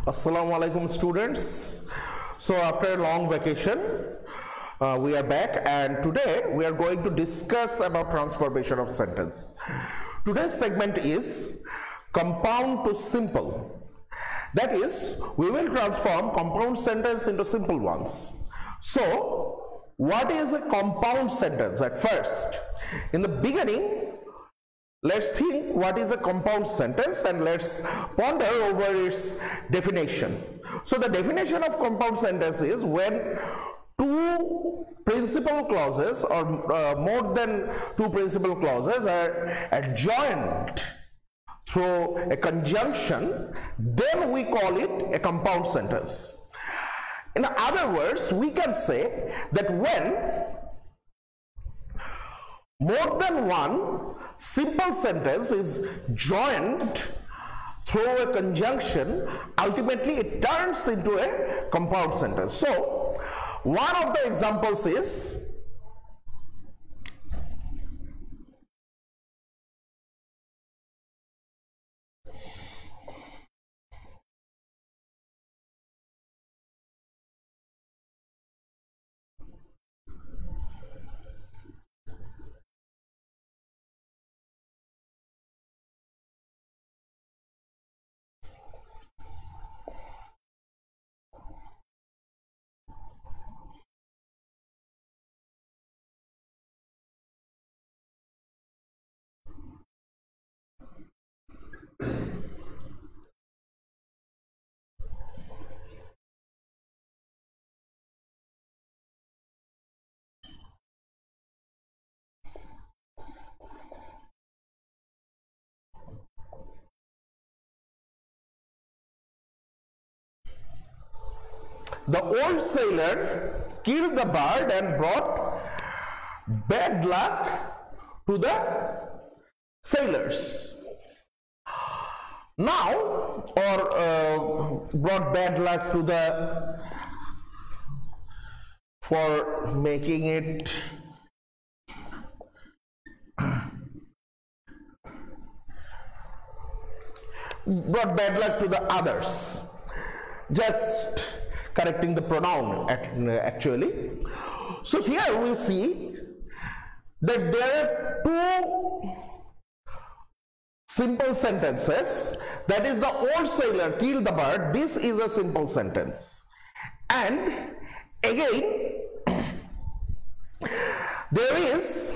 Assalamu alaikum students. So after a long vacation we are back, and today we are going to discuss about transformation of sentence. Today's segment is compound to simple. That is, we will transform compound sentence into simple ones. So what is a compound sentence? At first, in the beginning, let's think what is a compound sentence and let's ponder over its definition. So the definition of compound sentence is when two principal clauses or more than two principal clauses are adjoined through a conjunction, then we call it a compound sentence. In other words, we can say that when more than one simple sentence is joined through a conjunction, ultimately it turns into a compound sentence. So one of the examples is the old sailor killed the bird and brought bad luck to the sailors. Now, or brought bad luck to the, for making it brought bad luck to the others. Just correcting the pronoun actually. So here we see that there are two simple sentences. That is, the old sailor killed the bird. This is a simple sentence. And again there is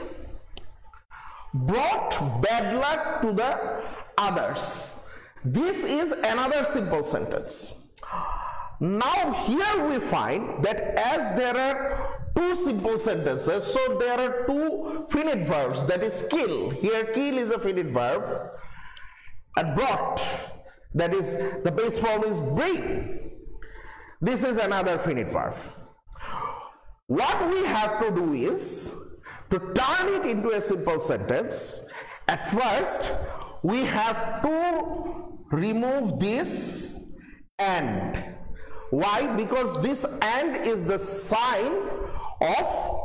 brought bad luck to the others. This is another simple sentence. Now here we find that as there are two simple sentences, so there are two finite verbs, that is kill. Here kill is a finite verb, and brought, that is the base form is bring. This is another finite verb. What we have to do is to turn it into a simple sentence. At first we have to remove this and. Why? Because this and is the sign of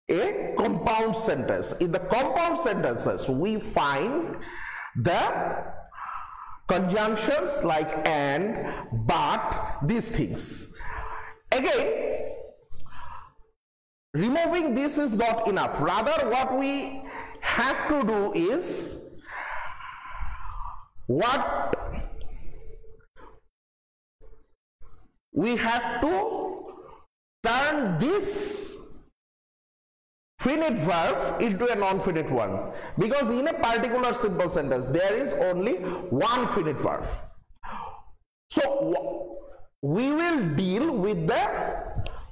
a compound sentence. In the compound sentences we find the conjunctions like and, but, these things. Again, removing this is not enough. Rather, what we have to do is we have to turn this finite verb into a non-finite one, because in a particular simple sentence there is only one finite verb. So we will deal with the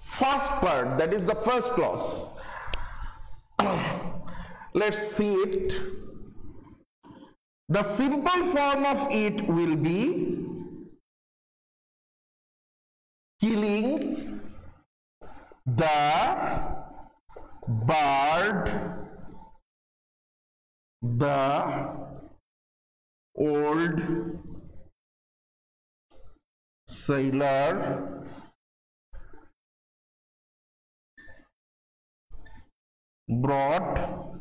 first part, that is the first clause. Let's see it. The simple form of it will be killing the bird, the old sailor brought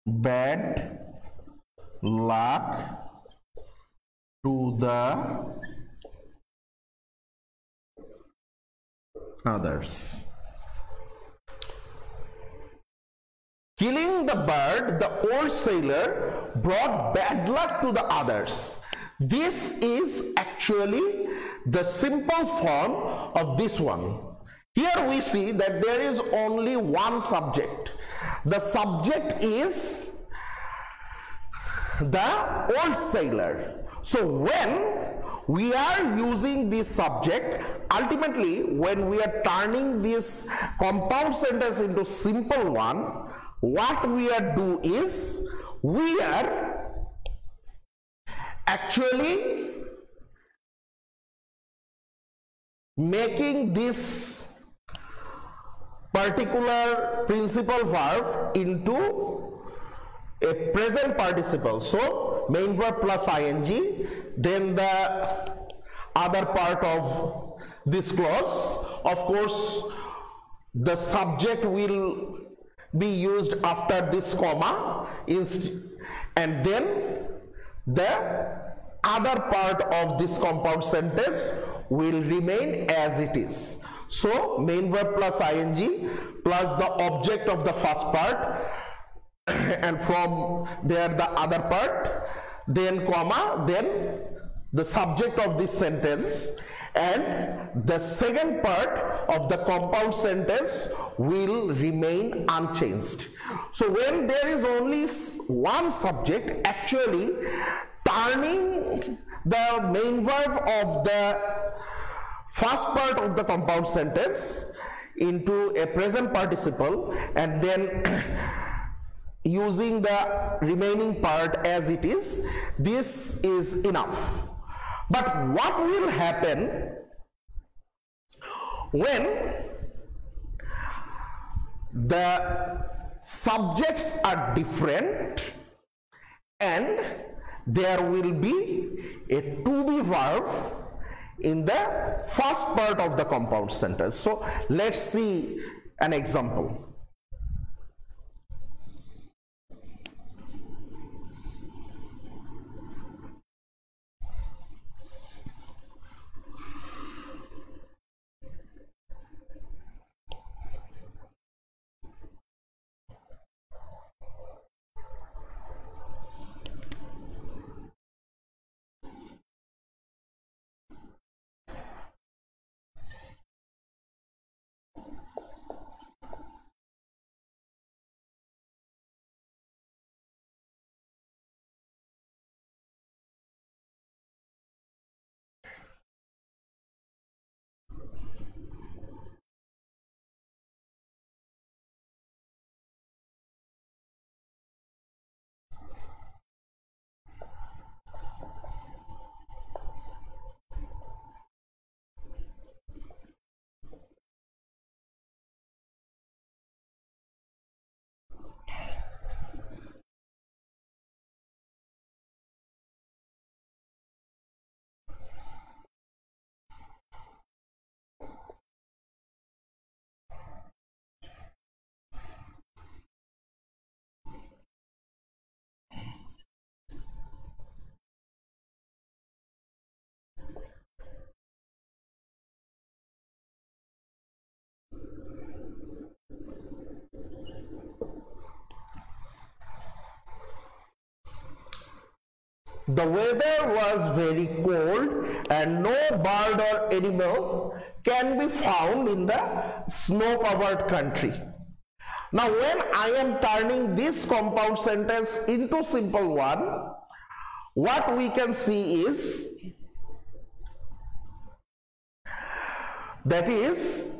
bad luck to the others. Killing the bird, the old sailor brought bad luck to the others. This is actually the simple form of this one. Here we see that there is only one subject. The subject is the old sailor. So when we are using this subject, ultimately when we are turning this compound sentence into simple one, what we are do is we are actually making this particular principal verb into a present participle. So main verb plus ing, then the other part of this clause, of course the subject will be used after this comma, and then the other part of this compound sentence will remain as it is. So main verb plus ing plus the object of the first part and from there the other part, then comma, then the subject of this sentence, and the second part of the compound sentence will remain unchanged. So when there is only one subject, actually turning the main verb of the first part of the compound sentence into a present participle and then using the remaining part as it is, this is enough. But what will happen when the subjects are different and there will be a to be verb in the first part of the compound sentence? So let's see an example. The weather was very cold and no bird or animal can be found in the snow-covered country. Now when I am turning this compound sentence into simple one, what we can see is that is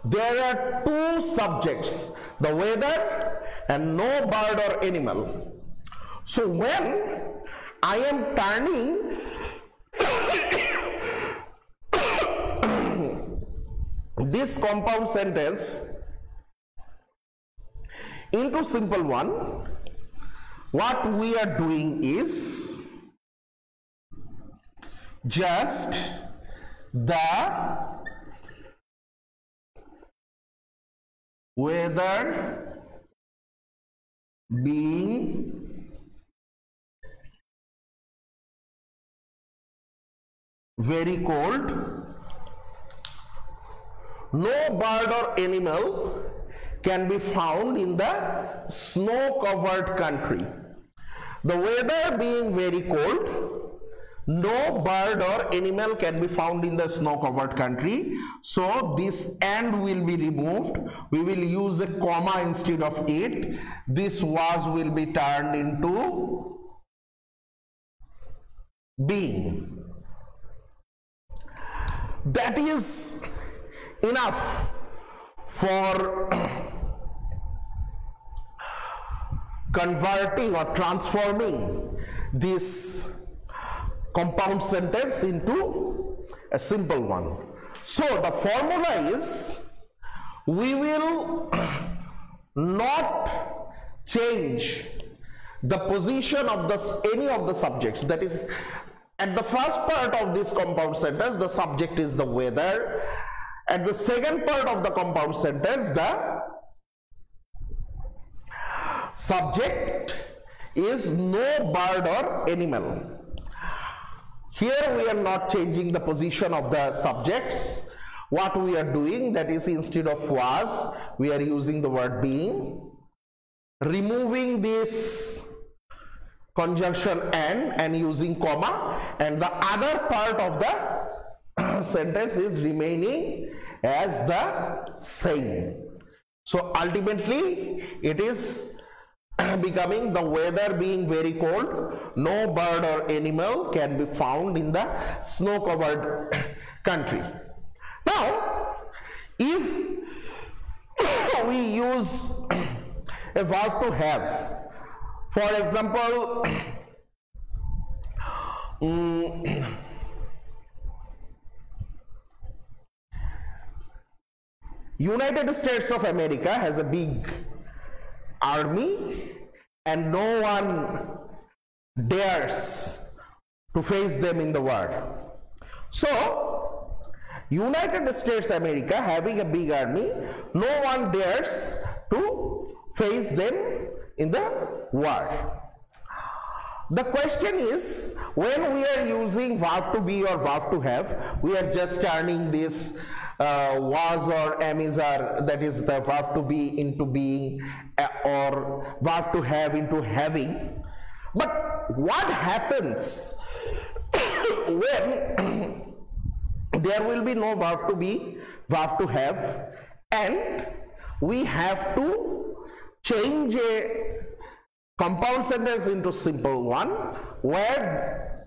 there are two subjects, the weather and no bird or animal. So when I am turning this compound sentence into simple one, what we are doing is just the weather being very cold. No bird or animal can be found in the snow-covered country. The weather being very cold, no bird or animal can be found in the snow-covered country. So this and will be removed. We will use a comma instead of it. This was will be turned into being. That is enough for converting or transforming this compound sentence into a simple one. So the formula is, we will not change the position of any of the subjects. That is, at the first part of this compound sentence, the subject is the weather. At the second part of the compound sentence, the subject is no bird or animal. Here we are not changing the position of the subjects. What we are doing, that is, instead of was, we are using the word being, removing this conjunction and using comma, and the other part of the sentence is remaining as the same. So ultimately it is becoming, the weather being very cold, no bird or animal can be found in the snow-covered country. Now, if we use a verb to have, for example, United States of America has a big army and no one dares to face them in the war. So United States America having a big army, no one dares to face them in the war. The question is, when we are using verb to be or verb to have, we are just turning this was or am is are, that is the verb to be, into being, or verb to have into having. But what happens when there will be no verb to be, verb to have, and we have to change a compound sentence into simple one, where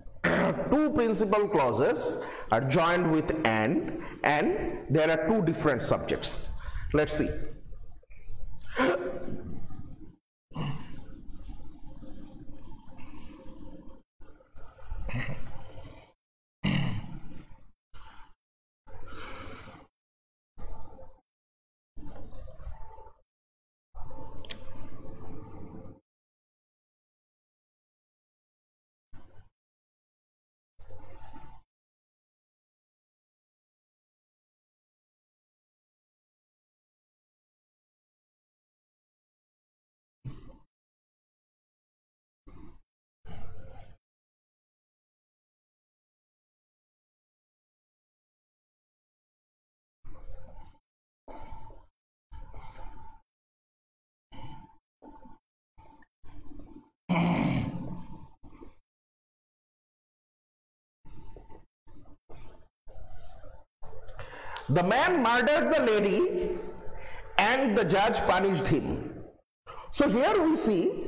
two principal clauses are joined with and there are two different subjects. Let's see. The man murdered the lady and the judge punished him. So here we see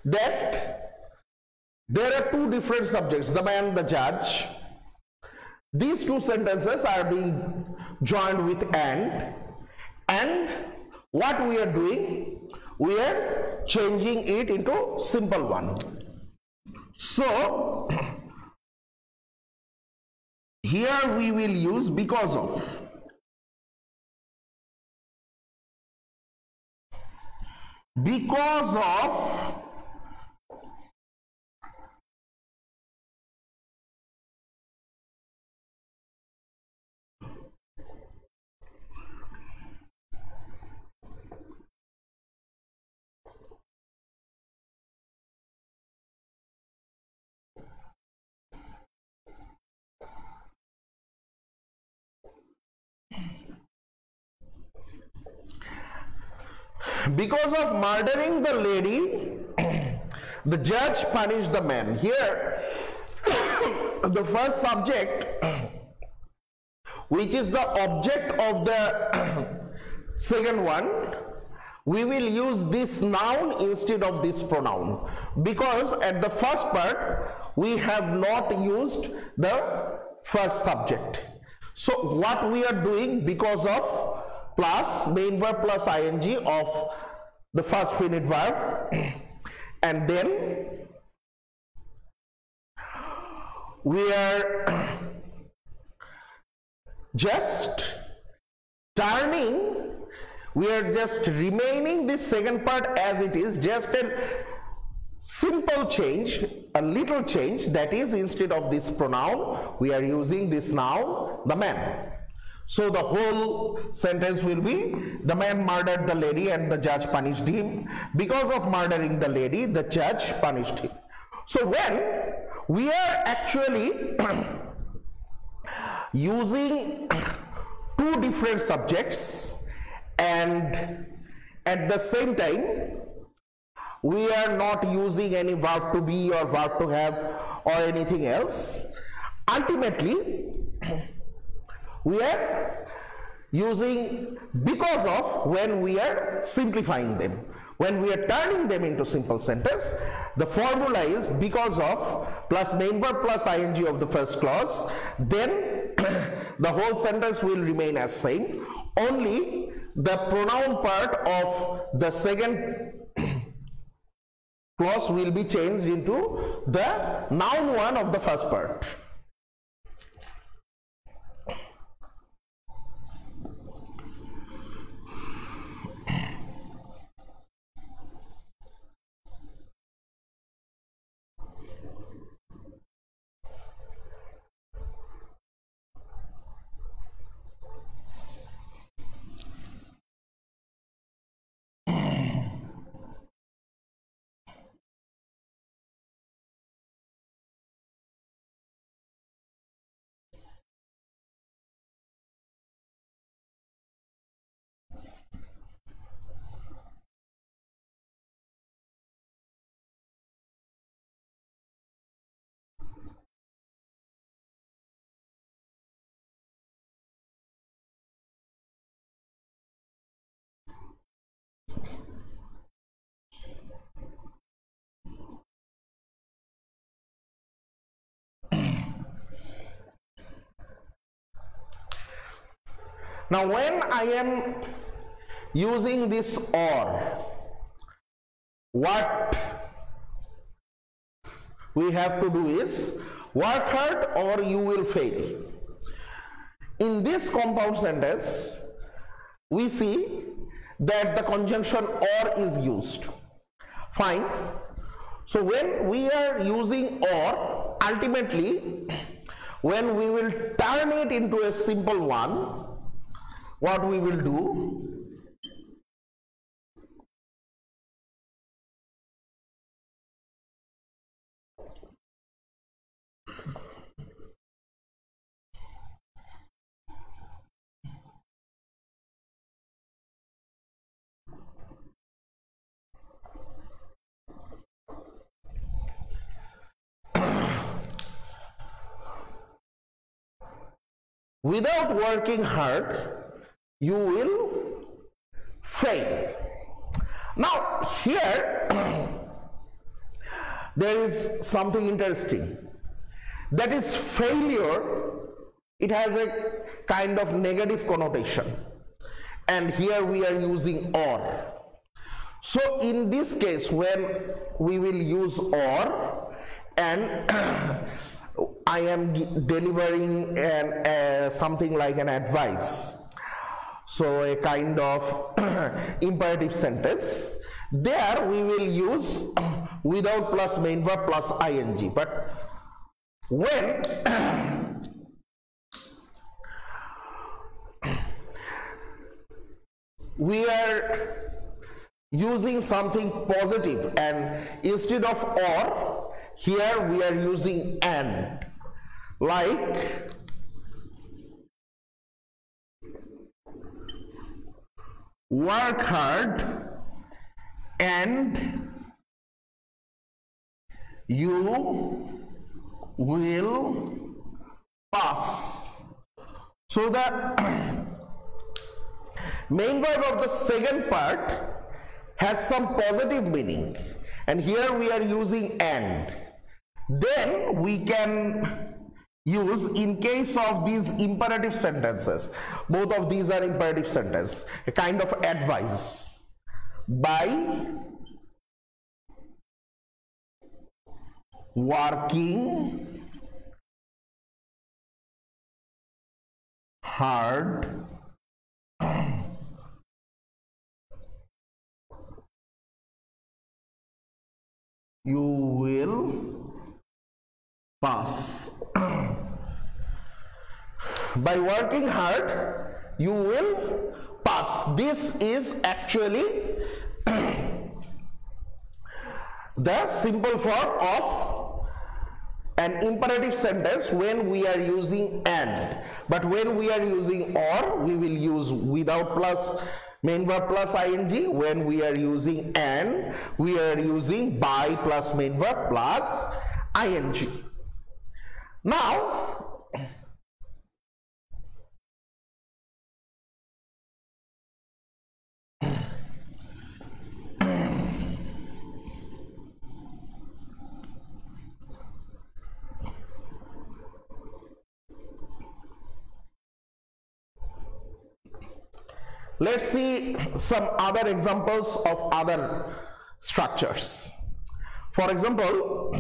that there are two different subjects, the man, the judge. These two sentences are being joined with and what we are doing, we are changing it into simple one. So here we will use because of. Because of because of murdering the lady, the judge punished the man. Here, the first subject, which is the object of the second one, we will use this noun instead of this pronoun, because at the first part we have not used the first subject. So what we are doing, because of plus main verb plus ing of the first finite verb, and then we are just turning, we are just remaining this second part as it is, just a simple change, a little change, that is, instead of this pronoun we are using this noun, the man. So the whole sentence will be, the man murdered the lady and the judge punished him. Because of murdering the lady, the judge punished him. So when we are actually using two different subjects and at the same time we are not using any verb to be or verb to have or anything else, ultimately we are using because of when we are simplifying them. When we are turning them into simple sentence, the formula is because of plus main verb plus ing of the first clause, then the whole sentence will remain as same, only the pronoun part of the second clause will be changed into the noun one of the first part. Now when I am using this or, what we have to do is work hard or you will fail. In this compound sentence we see that the conjunction or is used. Fine. So when we are using or, ultimately when we will turn it into a simple one, what we will do, without working hard you will fail. Now here there is something interesting, that is failure. It has a kind of negative connotation, and here we are using or. So in this case, when we will use or and I am delivering something like an advice, so a kind of imperative sentence, there we will use without plus main verb plus ing. But when we are using something positive and instead of or, here we are using and, like work hard and you will pass. So the main verb of the second part has some positive meaning, and here we are using and. Then we can use in case of these imperative sentences. Both of these are imperative sentence, a kind of advice. By working hard, you will pass. By working hard, you will pass. This is actually the simple form of an imperative sentence when we are using and. But when we are using or, we will use without plus main verb plus ing. When we are using and, we are using by plus main verb plus ing. Now let's see some other examples of other structures. For example,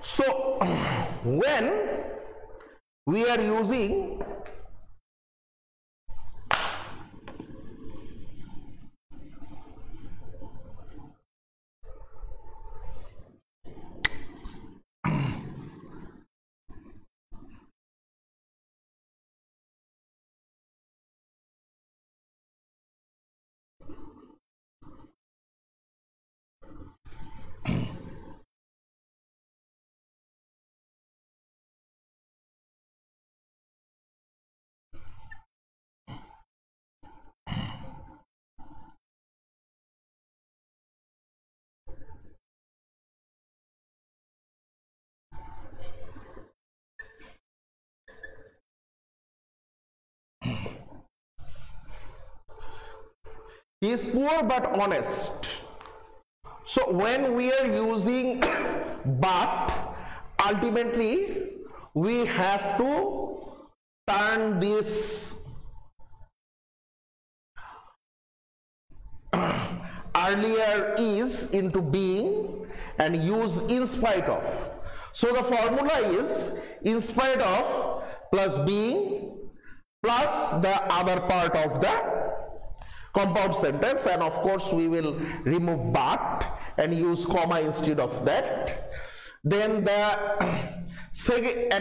so when we are using he is poor but honest. So when we are using but, ultimately we have to turn this earlier is into being and use in spite of. So the formula is in spite of plus being plus the other part of the compound sentence, and of course we will remove but and use comma instead of that. Then at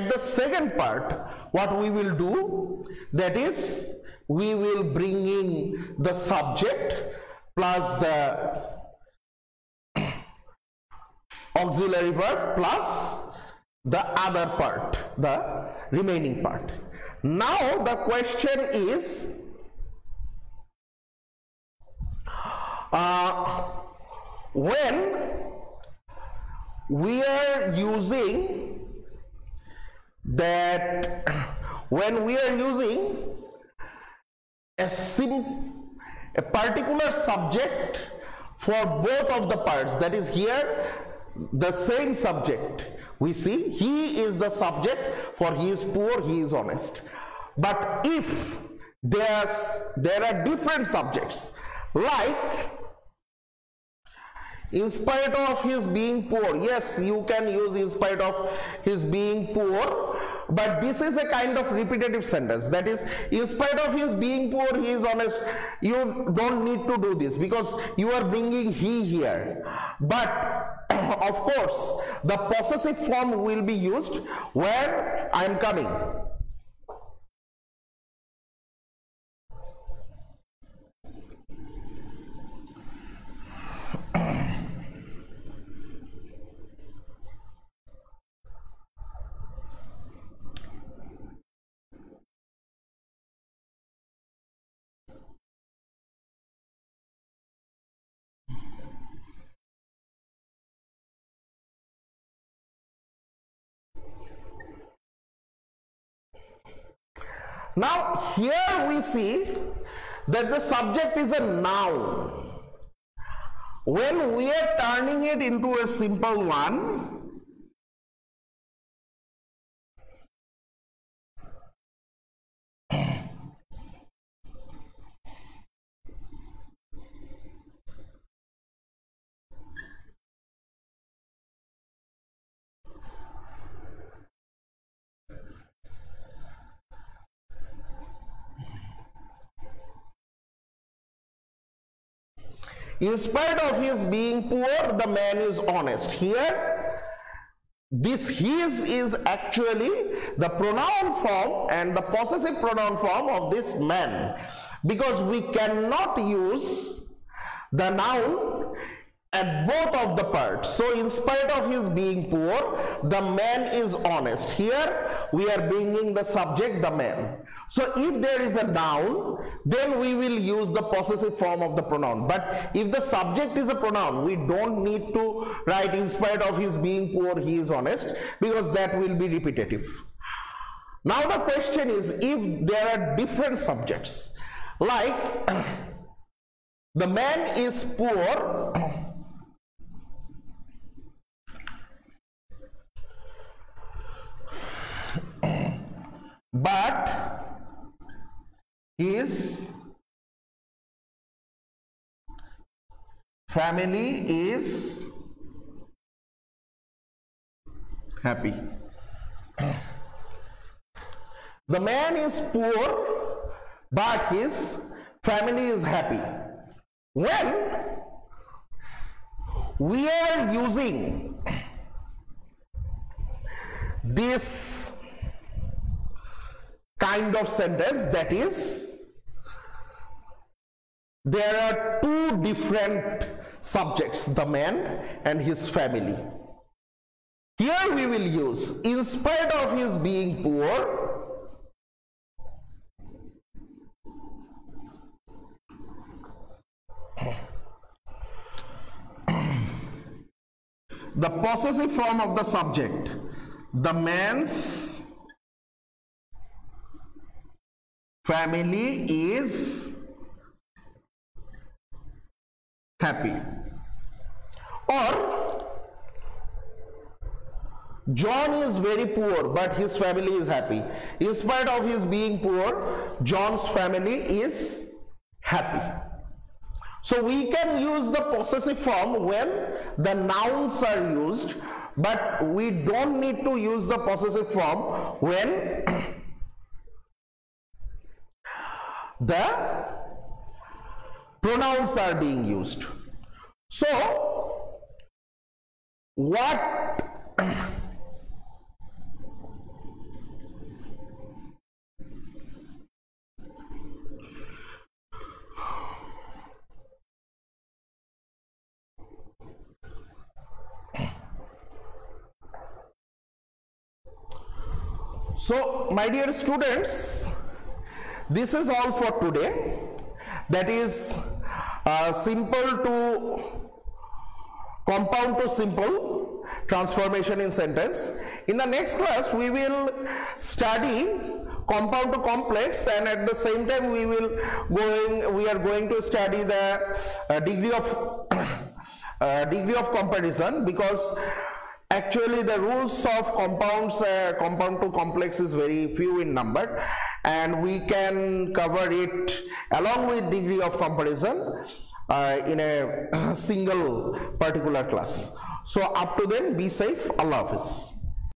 the second part, what we will do, that is we will bring in the subject plus the auxiliary verb plus the other part, the remaining part. Now the question is, when we are using that, when we are using a particular subject for both of the parts, that is here the same subject, we see he is the subject for he is poor, he is honest. But if there are different subjects, like in spite of his being poor, yes, you can use in spite of his being poor, but this is a kind of repetitive sentence, that is in spite of his being poor he is honest. You don't need to do this because you are bringing he here. But of course, the possessive form will be used where I am coming. Now here we see that the subject is a noun. When we are turning it into a simple one, in spite of his being poor, the man is honest. Here, this his is actually the pronoun form and the possessive pronoun form of this man, because we cannot use the noun at both of the parts. So in spite of his being poor, the man is honest. Here we are bringing the subject, the man. So if there is a noun, then we will use the possessive form of the pronoun. But if the subject is a pronoun, we don't need to write in spite of his being poor, he is honest, because that will be repetitive. Now the question is, if there are different subjects, like the man is poor, but his family is happy. The man is poor, but his family is happy. When we are using this kind of sentence, that is, there are two different subjects, the man and his family. Here we will use, in spite of his being poor, the possessive form of the subject, the man's family is happy. Or John is very poor, but his family is happy. In spite of his being poor, John's family is happy. So we can use the possessive form when the nouns are used, but we don't need to use the possessive form when the pronouns are being used. So what so my dear students, this is all for today. That is simple to compound to simple transformation in sentence. In the next class we will study compound to complex, and at the same time we are going to study the degree of comparison, because actually the rules of compounds compound to complex is very few in number, and we can cover it along with degree of comparison in a single particular class. So up to then, be safe. Allah Hafiz.